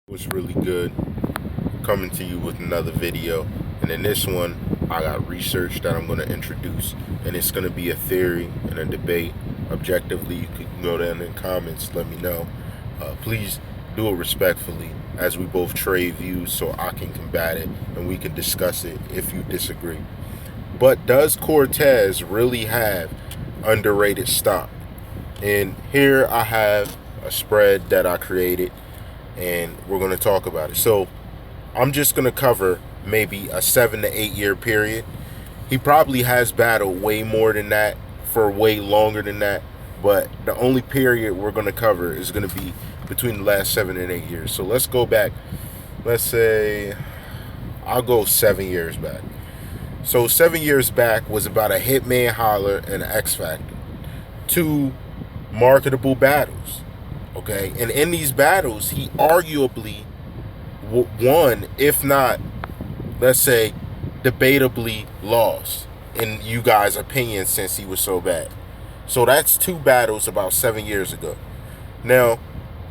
Was really good, coming to you with another video. And in this one, I got research that I'm going to introduce, and it's going to be a theory and a debate. Objectively, you can go down in the comments, let me know. Please do it respectfully, as we both trade views, so I can combat it and we can discuss it if you disagree. But does Cortez really have underrated stock? And here I have a spread that I created, and we're going to talk about it. So I'm just going to cover maybe a 7 to 8 year period. He probably has battled way more than that for way longer than that, but the only period we're going to cover is going to be between the last 7 and 8 years. So let's go back. Let's say I'll go 7 years back. So 7 years back was about a Hitman Holler and an X Factor. Two marketable battles. Okay, and in these battles, he arguably won, if not, let's say, debatably lost, in you guys' opinion, since he was so bad. So that's two battles about 7 years ago. Now,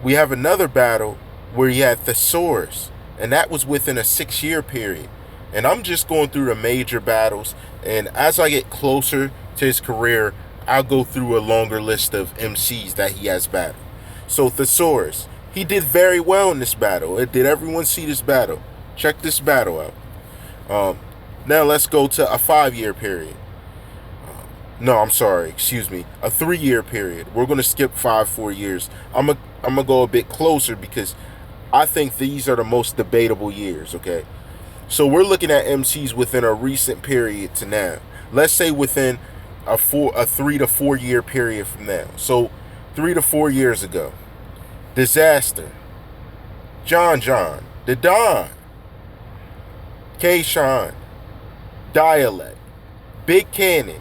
we have another battle where he had Thesaurus, and that was within a 6 year period. And I'm just going through the major battles, and as I get closer to his career, I'll go through a longer list of MCs that he has battled. So Thesaurus, he did very well in this battle. Did everyone see this battle? Check this battle out. Now let's go to a 5 year period. No, I'm sorry, excuse me, a 3 year period. We're gonna skip 4 years. I'm gonna go a bit closer because I think these are the most debatable years. Okay, so we're looking at MCs within a recent period to now. Let's say within a 3 to 4 year period from now. So 3 to 4 years ago, Disaster, John, The Don, K-Shine, Dialect, Big Cannon.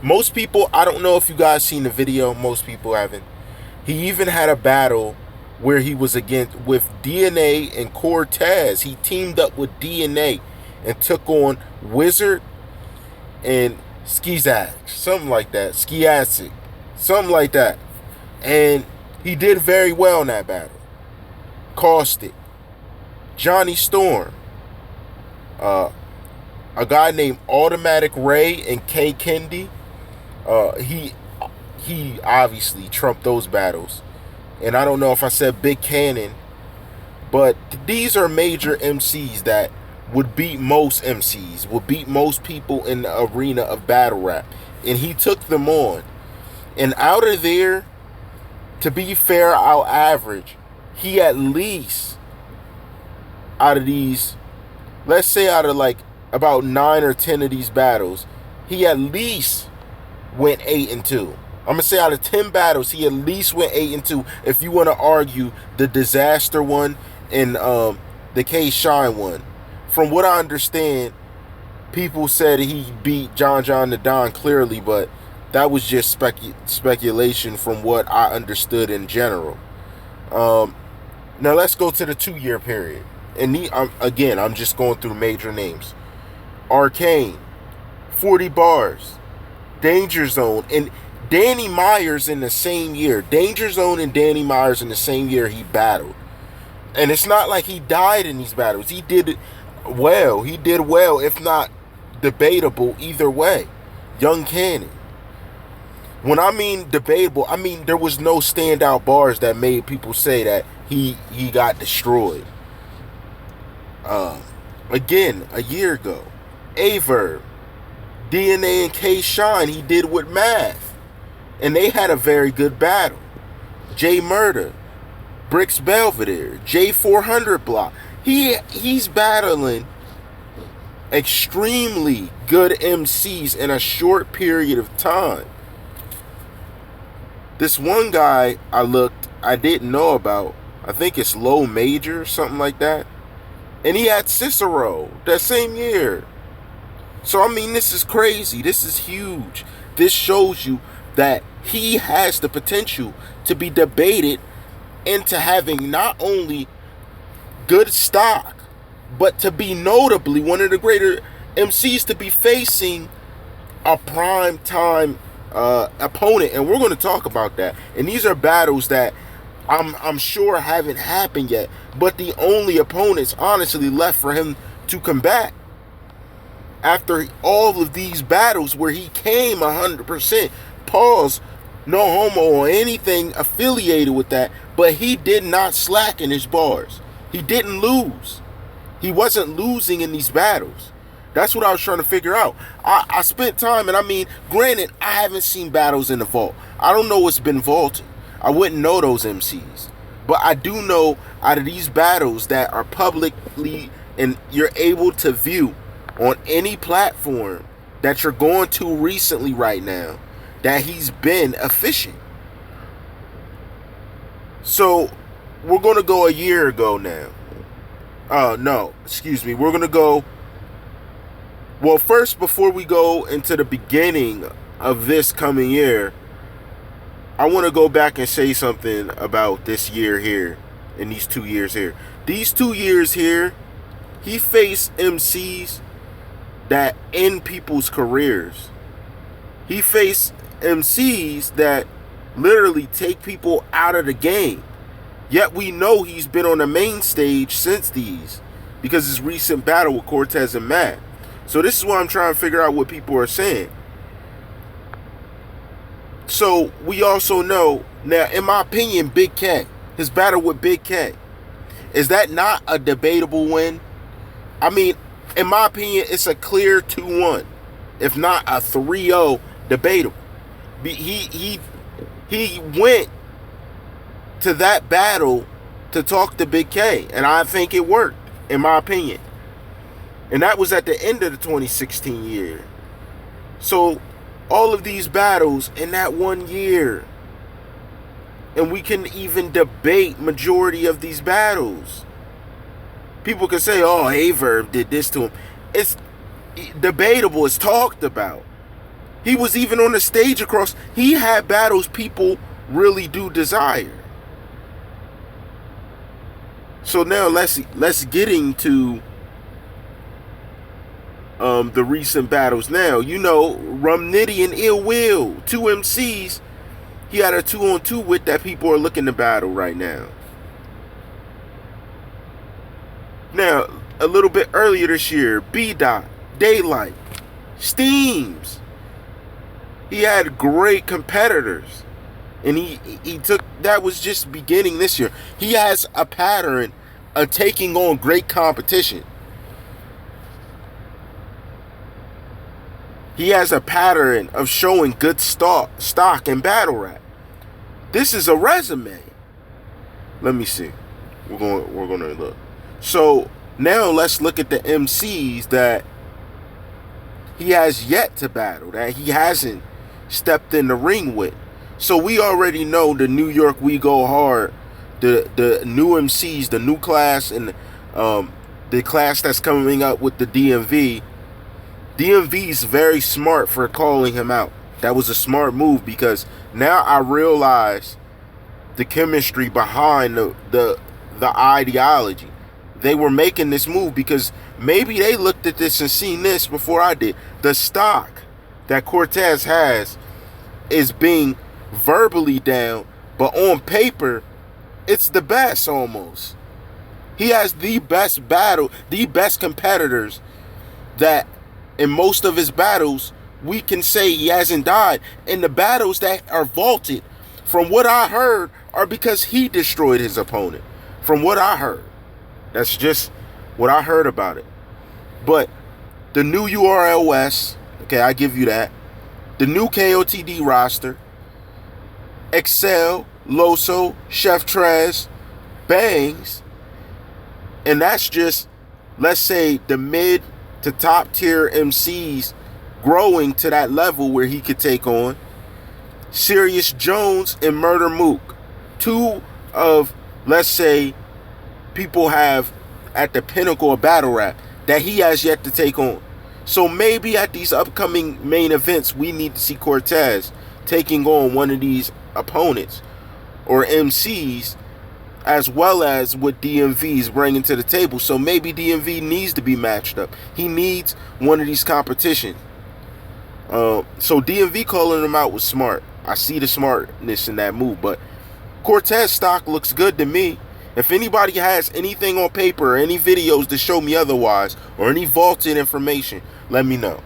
Most people, I don't know if you guys seen the video, most people haven't. He even had a battle where he was with DNA and Cortez. He teamed up with DNA and took on Wizard and Skizak, something like that. Skiasic, something like that. And he did very well in that battle. Caustic, Johnny Storm, a guy named Automatic Ray and K. Kendi. He obviously trumped those battles. And I don't know if I said Big Cannon, but these are major MCs that would beat most MCs, would beat most people in the arena of battle rap. And he took them on. And out of there, to be fair, I'll average, he at least, out of these, let's say out of like about 9 or 10 of these battles, he at least went 8-2. I'm going to say out of 10 battles, he at least went 8-2. If you want to argue the Disaster one and the K-Shine one. From what I understand, people said he beat John the Don clearly, but that was just speculation from what I understood in general. Now let's go to the 2 year period. And I'm just going through major names. Arcane, 40 Bars, Danger Zone, and Danny Myers in the same year. Danger Zone and Danny Myers in the same year he battled. And it's not like he died in these battles. He did well. He did well, if not debatable either way. Young Cannon. When I mean debatable, I mean there was no standout bars that made people say that he got destroyed. Again, a year ago, Averb, DNA and K-Shine, he did with Math. And they had a very good battle. J Murder, Bricks Belvedere, J400 Block. He's battling extremely good MCs in a short period of time. This one guy I didn't know about. I think it's Low Major, something like that. And he had Cicero that same year. So, I mean, this is crazy. This is huge. This shows you that he has the potential to be debated into having not only good stock, but to be notably one of the greater MCs to be facing a prime time opponent, and we're going to talk about that. And these are battles that I'm sure haven't happened yet. But the only opponents honestly left for him to combat after all of these battles where he came 100%, pause, no homo or anything affiliated with that, but he did not slacken his bars. He didn't lose. He wasn't losing in these battles. That's what I was trying to figure out. I spent time, and I mean, granted, I haven't seen battles in the vault. I don't know what's been vaulted. I wouldn't know those MCs. But I do know out of these battles that are publicly and you're able to view on any platform that you're going to recently right now, that he's been efficient. So we're going to go a year ago now. No, excuse me. We're going to go. Well, first, before we go into the beginning of this coming year, I want to go back and say something about this year here and these 2 years here. These 2 years here, he faced MCs that end people's careers. He faced MCs that literally take people out of the game. Yet we know he's been on the main stage since these, because his recent battle with Cortez and Matt. So this is why I'm trying to figure out what people are saying. So we also know, now in my opinion, Big K, his battle with Big K, is that not a debatable win? I mean, in my opinion, it's a clear 2-1, if not a 3-0 debatable. He went to that battle to talk to Big K, and I think it worked, in my opinion. And that was at the end of the 2016 year. So all of these battles in that 1 year, and we can even debate majority of these battles. People can say, oh, Averb did this to him. It's debatable. It's talked about. He was even on the stage across. He had battles people really do desire. So now let's get into the recent battles. Now, you know, Rum Nitty and Ill Will, 2 MCs. He had a 2-on-2 with that people are looking to battle right now. Now, a little bit earlier this year, B-Dot, Daylight, Steams. He had great competitors. And he took, that was just beginning this year. He has a pattern of taking on great competition. He has a pattern of showing good stock in battle rap. This is a resume. Let me see. We're going to look. So now let's look at the MCs that he has yet to battle, that he hasn't stepped in the ring with. So we already know the New York We Go Hard, the new MCs, the new class, and the class that's coming up with the DMV. DMV is very smart for calling him out. That was a smart move, because now I realize the chemistry behind the ideology. They were making this move because maybe they looked at this and seen this before I did. The stock that Cortez has is being verbally down, but on paper, it's the best almost. He has the best battle, the best competitors that in most of his battles, we can say he hasn't died. And the battles that are vaulted, from what I heard, are because he destroyed his opponent. From what I heard. That's just what I heard about it. But the new URLS, okay, I give you that. The new KOTD roster, Excel, Loso, Chef Trez, Bangs, and that's just, let's say, the mid to top tier MCs growing to that level where he could take on. Sirius Jones and Murder Mook, 2 of, let's say, people have at the pinnacle of battle rap that he has yet to take on. So maybe at these upcoming main events, we need to see Cortez taking on one of these opponents or MCs, as well as what DMV is bringing to the table. So maybe DMV needs to be matched up. He needs one of these competitions. So DMV calling him out was smart. I see the smartness in that move, but Cortez stock looks good to me. If anybody has anything on paper or any videos to show me otherwise, or any vaulted information, let me know.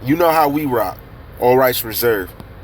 You know how we rock. All rights reserved.